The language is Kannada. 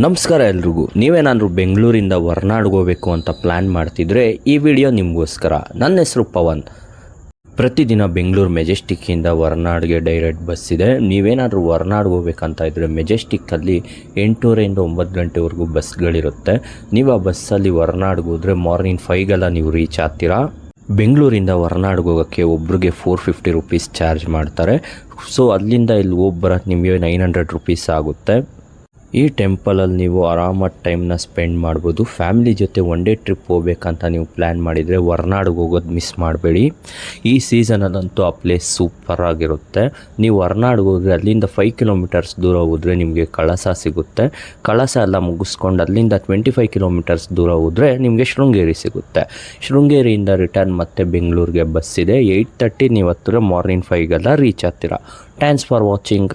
ನಮಸ್ಕಾರ ಎಲ್ರಿಗೂ. ನೀವೇನಾದರೂ ಬೆಂಗಳೂರಿಂದ ಹೊರನಾಡಿಗೆ ಹೋಗಬೇಕು ಅಂತ ಪ್ಲ್ಯಾನ್ ಮಾಡ್ತಿದ್ರೆ ಈ ವಿಡಿಯೋ ನಿಮಗೋಸ್ಕರ. ನನ್ನ ಹೆಸರು ಪವನ್. ಪ್ರತಿದಿನ ಬೆಂಗಳೂರು ಮೆಜೆಸ್ಟಿಕ್ಕಿಂದ ಹೊರನಾಡಿಗೆ ಡೈರೆಕ್ಟ್ ಬಸ್ ಇದೆ. ನೀವೇನಾದರೂ ಹೊರನಾಡಿಗೆ ಹೋಗ್ಬೇಕಂತ ಇದ್ದರೆ ಮೆಜೆಸ್ಟಿಕ್ಕಲ್ಲಿ 8:30ರಿಂದ 9 ಗಂಟೆವರೆಗೂ ಬಸ್ಗಳಿರುತ್ತೆ. ನೀವು ಆ ಬಸ್ಸಲ್ಲಿ ಹೊರನಾಡಿಗೆ ಹೋದರೆ ಮಾರ್ನಿಂಗ್ 5ಗೆಲ್ಲ ನೀವು ರೀಚ್ ಆಗ್ತೀರಾ. ಬೆಂಗಳೂರಿಂದ ಹೊರನಾಡಿಗೆ ಹೋಗೋಕ್ಕೆ ಒಬ್ರಿಗೆ 450 ರುಪೀಸ್ ಚಾರ್ಜ್ ಮಾಡ್ತಾರೆ. ಸೊ ಅಲ್ಲಿಂದ ಇಲ್ಲಿ ಹೋಗಿ ಬರೋಕ್ಕೆ ನಿಮಗೆ 900 ರುಪೀಸ್ ಆಗುತ್ತೆ. ಈ ಟೆಂಪಲಲ್ಲಿ ನೀವು ಆರಾಮಾಗಿ ಟೈಮ್ನ ಸ್ಪೆಂಡ್ ಮಾಡ್ಬೋದು. ಫ್ಯಾಮಿಲಿ ಜೊತೆ ಒನ್ ಡೇ ಟ್ರಿಪ್ ಹೋಗ್ಬೇಕಂತ ನೀವು ಪ್ಲ್ಯಾನ್ ಮಾಡಿದರೆ ಹೊರನಾಡಿಗೆ ಹೋಗೋದು ಮಿಸ್ ಮಾಡಬೇಡಿ. ಈ ಸೀಸನಲ್ಲಂತೂ ಆ ಪ್ಲೇಸ್ ಸೂಪರಾಗಿರುತ್ತೆ. ನೀವು ಹೊರನಾಡಿಗೆ ಹೋದರೆ ಅಲ್ಲಿಂದ 5 ಕಿಲೋಮೀಟರ್ಸ್ ದೂರ ಹೋದರೆ ನಿಮಗೆ ಕಳಸ ಸಿಗುತ್ತೆ. ಕಳಸ ಎಲ್ಲ ಮುಗಿಸ್ಕೊಂಡು ಅಲ್ಲಿಂದ 25 ಕಿಲೋಮೀಟರ್ಸ್ ದೂರ ಹೋದರೆ ನಿಮಗೆ ಶೃಂಗೇರಿ ಸಿಗುತ್ತೆ. ಶೃಂಗೇರಿಯಿಂದ ರಿಟರ್ನ್ ಮತ್ತೆ ಬೆಂಗಳೂರಿಗೆ ಬಸ್ ಇದೆ. 8:30 ನೀವು ಹತ್ತಿರ ಮಾರ್ನಿಂಗ್ 5ಗೆಲ್ಲ ರೀಚ್ ಆಗ್ತೀರಾ. Thanks for watching.